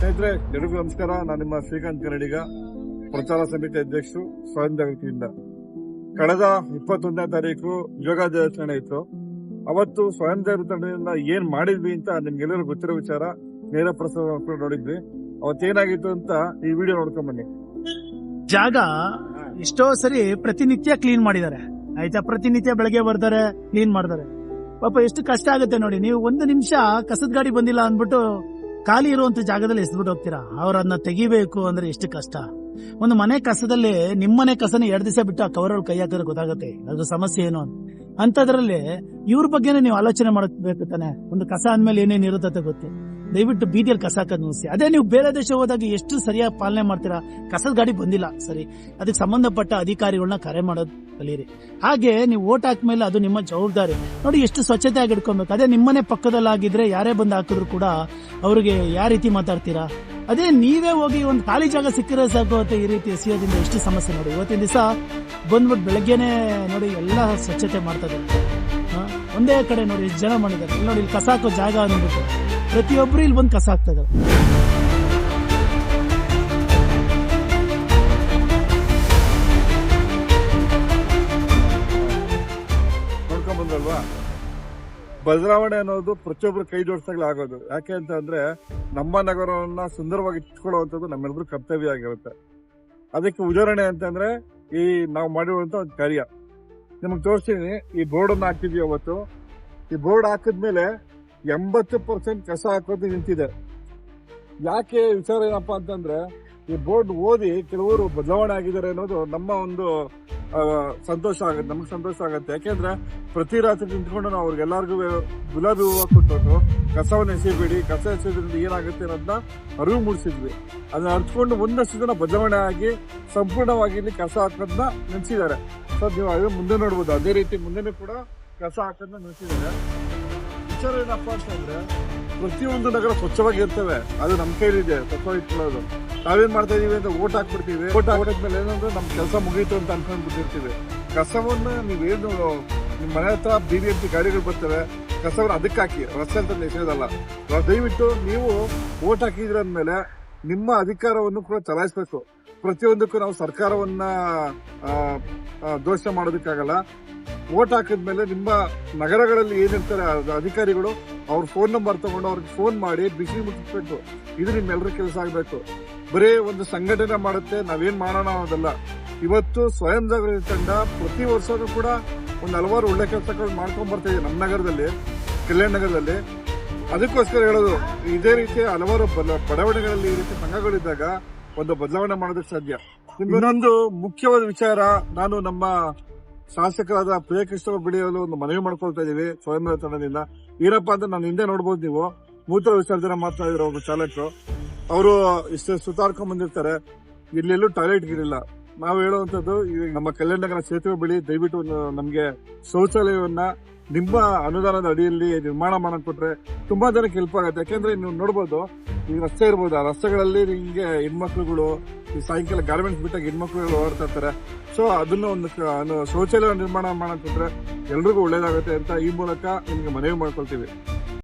ಸ್ನೇಹಿತರೆ, ಎಲ್ರಿಗೂ ನಮಸ್ಕಾರ. ನಾನು ನಿಮ್ಮ ಶ್ರೀಕಾಂತ್ ಕನ್ನಡಿಗ, ಪ್ರಚಾರ ಸಮಿತಿ ಅಧ್ಯಕ್ಷರು, ಸ್ವಯಂ ಜಾಗೃತಿಯಿಂದ. ಕಳೆದ 21ನೇ ತಾರೀಕು ಯೋಗ ದಿನಾಚರಣೆ ಇತ್ತು. ಅವತ್ತು ಸ್ವಯಂ ಜಾಗೃತಿ ತಂಡದಿಂದ ಏನ್ ಮಾಡಿದ್ವಿ ಅಂತ ನಿಮ್ಗೆಲ್ಲರೂ ಗೊತ್ತಿರೋ ವಿಚಾರ. ನೇರ ಪ್ರಸಾರ ನೋಡಿದ್ವಿ. ಅವತ್ತೇನಾಗಿತ್ತು ಅಂತ ಈ ವಿಡಿಯೋ ನೋಡ್ಕೊಂಡ್ ಬನ್ನಿ. ಜಾಗ ಎಷ್ಟೋ ಸರಿ ಪ್ರತಿನಿತ್ಯ ಕ್ಲೀನ್ ಮಾಡಿದ್ದಾರೆ, ಆಯ್ತಾ. ಪ್ರತಿನಿತ್ಯ ಬೆಳಗ್ಗೆ ಬರ್ತಾರೆ, ಕ್ಲೀನ್ ಮಾಡ್ತಾರೆ. ಪಾಪ ಎಷ್ಟು ಕಷ್ಟ ಆಗುತ್ತೆ ನೋಡಿ. ನೀವು ಒಂದು ನಿಮಿಷ ಕಸದ ಗಾಡಿ ಬಂದಿಲ್ಲ ಅಂದ್ಬಿಟ್ಟು ಖಾಲಿ ಇರುವಂತ ಜಾಗದಲ್ಲಿ ಎಸ್ಬಿಟ್ಟು ಹೋಗ್ತೀರಾ. ಅವ್ರನ್ನ ತೆಗಿಬೇಕು ಅಂದ್ರೆ ಎಷ್ಟು ಕಷ್ಟ. ಒಂದು ಮನೆ ಕಸದಲ್ಲಿ ನಿಮ್ಮನೆ ಕಸನ 2 ದಿವಸ ಬಿಟ್ಟು ಆ ಕವರ್ ಕೈ ಹಾಕಿದ್ರೆ ಗೊತ್ತಾಗುತ್ತೆ ಅದು ಸಮಸ್ಯೆ ಏನು ಅಂತ. ಅಂತದ್ರಲ್ಲಿ ಇವ್ರ ಬಗ್ಗೆನೇ ನೀವು ಆಲೋಚನೆ ಮಾಡಬೇಕು ತಾನೆ. ಒಂದು ಕಸ ಅಂದ್ಮೇಲೆ ಏನೇನ್ ಇರುತ್ತೆ ಗೊತ್ತು. ದಯವಿಟ್ಟು ಬೀದಿಯಲ್ಲಿ ಕಸ ಹಾಕೋದು ನಿಲ್ಲಿಸಿ. ಅದೇ ನೀವು ಬೇರೆ ದೇಶ ಹೋದಾಗ ಎಷ್ಟು ಸರಿಯಾಗಿ ಪಾಲನೆ ಮಾಡ್ತೀರಾ. ಕಸದ ಗಾಡಿ ಬಂದಿಲ್ಲ ಸರಿ, ಅದಕ್ಕೆ ಸಂಬಂಧಪಟ್ಟ ಅಧಿಕಾರಿಗಳನ್ನ ಕರೆ ಮಾಡೋದು ಕಲೀರಿ. ಹಾಗೆ ನೀವು ಓಟ್ ಹಾಕ್ಮೇಲೆ ಅದು ನಿಮ್ಮ ಜವಾಬ್ದಾರಿ. ನೋಡಿ ಎಷ್ಟು ಸ್ವಚ್ಛತೆಯಾಗಿ ಇಟ್ಕೊಬೇಕು. ಅದೇ ನಿಮ್ಮನೆ ಪಕ್ಕದಲ್ಲಾಗಿದ್ರೆ ಯಾರೇ ಬಂದು ಹಾಕಿದ್ರು ಕೂಡ ಅವ್ರಿಗೆ ಯಾವ ರೀತಿ ಮಾತಾಡ್ತೀರಾ. ಅದೇ ನೀವೇ ಹೋಗಿ ಒಂದು ಖಾಲಿ ಜಾಗ ಸಿಕ್ಕಿರೋ ಸಾಕು ಅಂತ ಈ ರೀತಿ ಎಸೆಯೋದ್ರಿಂದ ಎಷ್ಟು ಸಮಸ್ಯೆ ನೋಡಿ. ಇವತ್ತಿನ ದಿವಸ ಬಂದ್ಬಿಟ್ಟು ಬೆಳಗ್ಗೆನೆ ನೋಡಿ ಎಲ್ಲ ಸ್ವಚ್ಛತೆ ಮಾಡ್ತಾ ಇದ್ದಾರೆ. ಒಂದೇ ಕಡೆ ನೋಡಿ ಎಷ್ಟು ಜನ ಮಾಡಿದ್ದಾರೆ. ಇಲ್ಲಿ ನೋಡಿ, ಇಲ್ಲಿ ಕಸ ಹಾಕೋ ಜಾಗ ಅಂದ್ಬಿಟ್ಟು ಪ್ರತಿಯೊಬ್ರು ಇಲ್ಲಿ ಬಂದು ಕಸ ಹಾಕ್ತಾ ಇದ್ದಾರೆ. ನೋಡ್ಕೊಂಡ್ ಬಂದಲ್ವಾ, ಬದಲಾವಣೆ ಅನ್ನೋದು ಪ್ರತಿಯೊಬ್ಬರು ಕೈ ಜೋಡಿಸಾಗ್ಲೇ ಆಗೋದು. ಯಾಕೆ ಅಂತ ಅಂದ್ರೆ ನಮ್ಮ ನಗರವನ್ನ ಸುಂದರವಾಗಿ ಇಟ್ಕೊಳ್ಳುವಂಥದ್ದು ನಮ್ಮೆಲ್ಲರೂ ಕರ್ತವ್ಯ ಆಗಿರುತ್ತೆ. ಅದಕ್ಕೆ ಉದಾಹರಣೆ ಅಂತಂದ್ರೆ ಈ ನಾವು ಮಾಡಿರುವಂತ ಒಂದು ಕಾರ್ಯ ನಿಮಗೆ ತೋರಿಸ್ತೀನಿ. ಈ ಬೋರ್ಡ್ ಅನ್ನು ಹಾಕಿದ್ವಿ ಅವತ್ತು. ಈ ಬೋರ್ಡ್ ಹಾಕಿದ್ಮೇಲೆ 80% ಕಸ ಹಾಕೋದು ನಿಂತಿದೆ. ಯಾಕೆ ವಿಚಾರ ಏನಪ್ಪಾ ಅಂತಂದ್ರೆ ಈ ಬೋರ್ಡ್ ಓದಿ ಕೆಲವರು ಬದಲಾವಣೆ ಆಗಿದ್ದಾರೆ ಅನ್ನೋದು ನಮ್ಮ ಒಂದು ಸಂತೋಷ ಆಗುತ್ತೆ, ನಮ್ಗೆ ಸಂತೋಷ ಆಗುತ್ತೆ. ಯಾಕೆಂದ್ರೆ ಪ್ರತಿ ರಾತ್ರಿ ನಿಂತ್ಕೊಂಡು ನಾವು ಅವ್ರಿಗೆಲ್ಲರಿಗೂ ಗುಲಾಬಿ ಹೂವು ಕೊಟ್ಟು ಕಸವನ್ನು ಎಸೆಯಬೇಡಿ, ಕಸ ಎಸೆಯೋದ್ರಿಂದ ಏನಾಗುತ್ತೆ ಅನ್ನೋದನ್ನ ಅರಿವು ಮೂಡಿಸಿದ್ವಿ. ಅದನ್ನ ಅರ್ತ್ಕೊಂಡು ಒಂದಷ್ಟು ಜನ ಬದಲಾವಣೆ ಆಗಿ ಸಂಪೂರ್ಣವಾಗಿ ಇಲ್ಲಿ ಕಸ ಹಾಕೋದನ್ನ ನಿಲ್ಸಿದ್ದಾರೆ. ಸರ್, ನೀವು ಅದೇ ಮುಂದೆ ನೋಡ್ಬೋದು. ಅದೇ ರೀತಿ ಮುಂದೆನೂ ಕೂಡ ಕಸ ಹಾಕೋದನ್ನ ನಿಲ್ಸಿದ್ದಾರೆ. ವಿಚಾರ ಏನಪ್ಪಾ ಅಂತಂದ್ರೆ ಪ್ರತಿಯೊಂದು ನಗರ ಸ್ವಚ್ಛವಾಗಿ ಇರ್ತವೆ, ಅದು ನಮ್ಮ ಕೈಲಿದೆ ಸ್ವಚ್ಛವಾಗಿ ಇಟ್ಕೊಳ್ಳೋದು. ನಾವೇನ್ ಮಾಡ್ತಾ ಇದೀವಿ ಅಂತ ಓಟ್ ಹಾಕ್ಬಿಡ್ತೀವಿ. ಓಟ್ ಹಾಕಿದ್ಮೇಲೆ ಏನಂದ್ರೆ ನಮ್ ಕೆಲಸ ಮುಗೀತು ಅಂತ ಅನ್ಕೊಂಡ್ಬಿಟ್ಟಿರ್ತೀವಿ. ಕಸವನ್ನ ನೀವೇನು ನಿಮ್ ಮನೆ ಹತ್ರ BBMP ಗಾಡಿಗಳು ಬರ್ತವೆ, ಕಸವನ್ನ ಅದಕ್ಕೆ ಹಾಕಿ, ರಸ್ತೆ ಅಂತ ಎಸೆಯೋದಲ್ಲ. ದಯವಿಟ್ಟು ನೀವು ಓಟ್ ಹಾಕಿದ್ರ ಅಂದ್ಮೇಲೆ ನಿಮ್ಮ ಅಧಿಕಾರವನ್ನು ಕೂಡ ಚಲಾಯಿಸಬೇಕು. ಪ್ರತಿಯೊಂದಕ್ಕೂ ನಾವು ಸರ್ಕಾರವನ್ನ ದೋಷ ಮಾಡೋದಕ್ಕಾಗಲ್ಲ. ಓಟ್ ಹಾಕಿದ್ಮೇಲೆ ನಿಮ್ಮ ನಗರಗಳಲ್ಲಿ ಏನಿರ್ತಾರೆ ಅಧಿಕಾರಿಗಳು ಅವ್ರ ಫೋನ್ ನಂಬರ್ ತಗೊಂಡು ಅವ್ರಿಗೆ ಫೋನ್ ಮಾಡಿ ಬಿಸಿ ಮುಟ್ಟಿಸ್ಬೇಕು. ಇದು ನಿಮ್ಮೆಲ್ಲರ ಕೆಲಸ ಆಗ್ಬೇಕು. ಬರೀ ಒಂದು ಸಂಘಟನೆ ಮಾಡುತ್ತೆ, ನಾವೇನ್ ಮಾಡೋಣ ಅನ್ನೋದಲ್ಲ. ಇವತ್ತು ಸ್ವಯಂ ಜಾಗೃತಿ ತಂಡ ಪ್ರತಿ ವರ್ಷನೂ ಕೂಡ ಒಂದು ಹಲವಾರು ಒಳ್ಳೆ ಕೆಲಸಗಳು ಮಾಡ್ಕೊಂಡ್ ಬರ್ತಾ ಇದೆ ನಮ್ಮ ನಗರದಲ್ಲಿ, ಕಲ್ಯಾಣ ನಗರದಲ್ಲಿ. ಅದಕ್ಕೋಸ್ಕರ ಹೇಳೋದು, ಇದೇ ರೀತಿ ಹಲವಾರು ಬಡಾವಣೆಗಳಲ್ಲಿ ಈ ರೀತಿ ಸಂಘಗಳಿದ್ದಾಗ ಒಂದು ಬದಲಾವಣೆ ಮಾಡೋದಕ್ಕೆ ಸಾಧ್ಯ. ಇನ್ನೊಂದು ಮುಖ್ಯವಾದ ವಿಚಾರ, ನಾನು ನಮ್ಮ ಶಾಸಕರಾದ ಪ್ರಿಯಕೃಷ್ಣ ಬಿಳಿಯಲು ಒಂದು ಮನವಿ ಮಾಡ್ಕೊಳ್ತಾ ಇದೀವಿ ಸ್ವಯಂ ತಂಡದಿಂದ. ಏನಪ್ಪಾ ಅಂತ ನಾನು ಹಿಂದೆ ನೋಡ್ಬೋದು, ನೀವು ಮೂತ್ರ ವಿಸರ್ಜನೆ ಮಾಡ್ತಾ ಇದ್ರು ಒಬ್ಬ ಚಾಲಕರು. ಅವರು ಇಷ್ಟು ಸುತ್ತಾಡ್ಕೊಂಡ್ ಬಂದಿರ್ತಾರೆ, ಇಲ್ಲೆಲ್ಲೂ ಟಾಯ್ಲೆಟ್ ಇರಲಿಲ್ಲ. ನಾವು ಹೇಳುವಂತದ್ದು, ನಮ್ಮ ಕಲ್ಯಾಣ ನಗರ ಸೇತುವೆ ಬಳಿ ದಯವಿಟ್ಟು ನಮ್ಗೆ ಶೌಚಾಲಯವನ್ನ ನಿಮ್ಮ ಅನುದಾನದ ಅಡಿಯಲ್ಲಿ ನಿರ್ಮಾಣ ಮಾಡಕ್ ಕೊಟ್ರೆ ತುಂಬಾ ಜನಕ್ಕೆ ಹೆಲ್ಪ್ ಆಗುತ್ತೆ. ಯಾಕೆಂದ್ರೆ ನೀವು ನೋಡ್ಬೋದು, ಈಗ ರಸ್ತೆ ಇರ್ಬೋದು, ಆ ರಸ್ತೆಗಳಲ್ಲಿ ನಿಮ್ಗೆ ಹೆಣ್ಮಕ್ಳುಗಳು ಈ ಸಾಯಂಕಾಲ ಗಾರ್ಮೆಂಟ್ಸ್ ಬಿಟ್ಟಾಗ ಹೆಣ್ಮಕ್ಳುಗಳು ಓಡ್ತಾ ಇರ್ತಾರೆ. ಸೊ ಅದನ್ನ ಒಂದು ಶೌಚಾಲಯ ನಿರ್ಮಾಣ ಮಾಡಕ್ ಕೊಟ್ರೆ ಎಲ್ರಿಗೂ ಒಳ್ಳೇದಾಗುತ್ತೆ ಅಂತ ಈ ಮೂಲಕ ನಿಮ್ಗೆ ಮನವಿ ಮಾಡ್ಕೊಳ್ತೀವಿ.